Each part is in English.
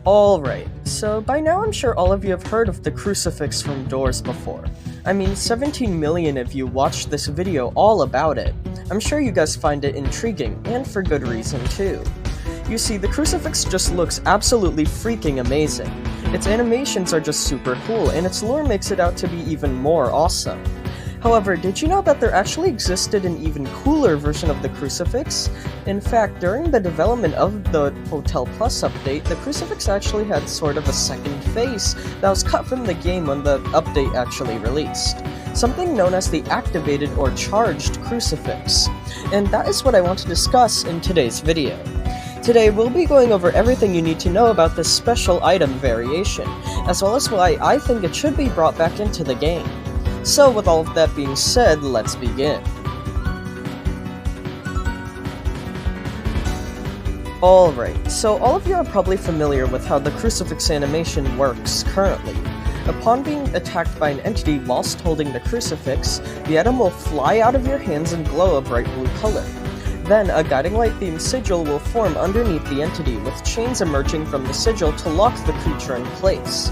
Alright, so by now I'm sure all of you have heard of the Crucifix from Doors before. I mean, 17 million of you watched this video all about it. I'm sure you guys find it intriguing, and for good reason too. You see, the Crucifix just looks absolutely freaking amazing. Its animations are just super cool, and its lore makes it out to be even more awesome. However, did you know that there actually existed an even cooler version of the Crucifix? In fact, during the development of the Hotel Plus update, the Crucifix actually had sort of a second face that was cut from the game when the update actually released. Something known as the activated or charged Crucifix. And that is what I want to discuss in today's video. Today, we'll be going over everything you need to know about this special item variation, as well as why I think it should be brought back into the game. So with all of that being said, let's begin. Alright, so all of you are probably familiar with how the Crucifix animation works currently. Upon being attacked by an entity whilst holding the Crucifix, the item will fly out of your hands and glow a bright blue color. Then, a guiding light themed sigil will form underneath the entity, with chains emerging from the sigil to lock the creature in place.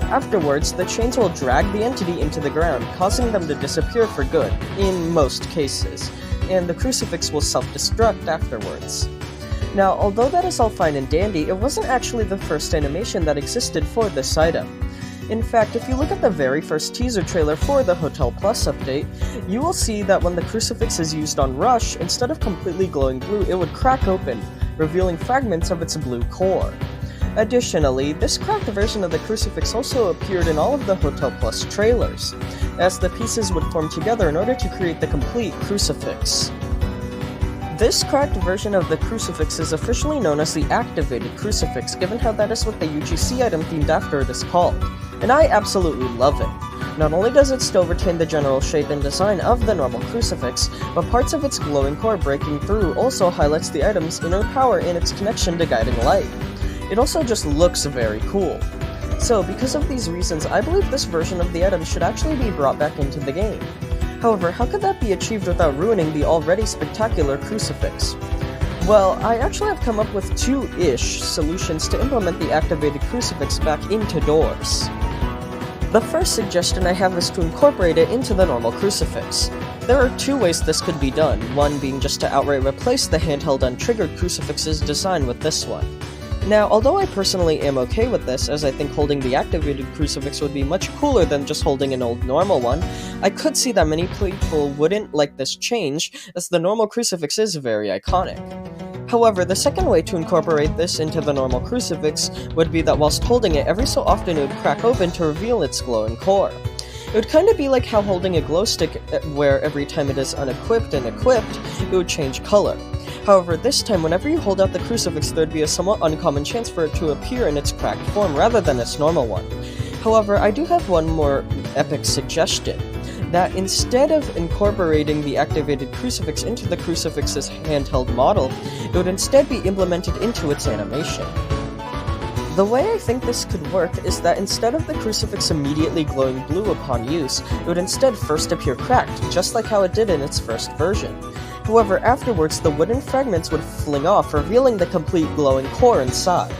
Afterwards, the chains will drag the entity into the ground, causing them to disappear for good, in most cases, and the Crucifix will self-destruct afterwards. Now, although that is all fine and dandy, it wasn't actually the first animation that existed for this item. In fact, if you look at the very first teaser trailer for the Hotel Plus update, you will see that when the Crucifix is used on Rush, instead of completely glowing blue, it would crack open, revealing fragments of its blue core. Additionally, this cracked version of the Crucifix also appeared in all of the Hotel Plus trailers, as the pieces would form together in order to create the complete Crucifix. This cracked version of the Crucifix is officially known as the Activated Crucifix, given how that is what the UGC item themed after it is called, and I absolutely love it. Not only does it still retain the general shape and design of the normal Crucifix, but parts of its glowing core breaking through also highlights the item's inner power and its connection to guiding light. It also just looks very cool. So, because of these reasons, I believe this version of the item should actually be brought back into the game. However, how could that be achieved without ruining the already spectacular Crucifix? Well, I actually have come up with two-ish solutions to implement the activated Crucifix back into Doors. The first suggestion I have is to incorporate it into the normal Crucifix. There are two ways this could be done, one being just to outright replace the handheld untriggered Crucifix's design with this one. Now, although I personally am okay with this, as I think holding the activated Crucifix would be much cooler than just holding an old normal one, I could see that many people wouldn't like this change, as the normal Crucifix is very iconic. However, the second way to incorporate this into the normal Crucifix would be that whilst holding it, every so often it would crack open to reveal its glowing core. It would kinda be like how holding a glow stick, where every time it is unequipped and equipped, it would change color. However, this time, whenever you hold out the Crucifix, there'd be a somewhat uncommon chance for it to appear in its cracked form rather than its normal one. However, I do have one more epic suggestion, that instead of incorporating the activated Crucifix into the Crucifix's handheld model, it would instead be implemented into its animation. The way I think this could work is that instead of the Crucifix immediately glowing blue upon use, it would instead first appear cracked, just like how it did in its first version. However, afterwards, the wooden fragments would fling off, revealing the complete glowing core inside.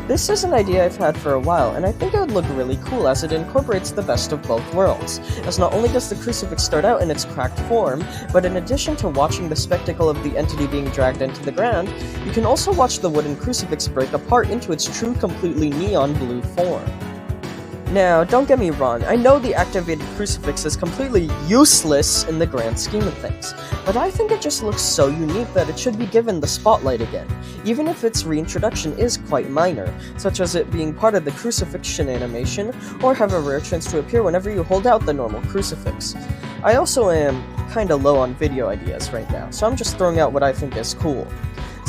This is an idea I've had for a while, and I think it would look really cool as it incorporates the best of both worlds, as not only does the Crucifix start out in its cracked form, but in addition to watching the spectacle of the entity being dragged into the ground, you can also watch the wooden Crucifix break apart into its true completely neon blue form. Now, don't get me wrong, I know the activated Crucifix is completely useless in the grand scheme of things, but I think it just looks so unique that it should be given the spotlight again, even if its reintroduction is quite minor, such as it being part of the Crucifixion animation, or have a rare chance to appear whenever you hold out the normal Crucifix. I also am kinda low on video ideas right now, so I'm just throwing out what I think is cool.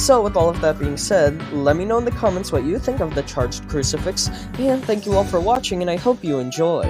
So with all of that being said, let me know in the comments what you think of the charged Crucifix, and thank you all for watching, and I hope you enjoyed.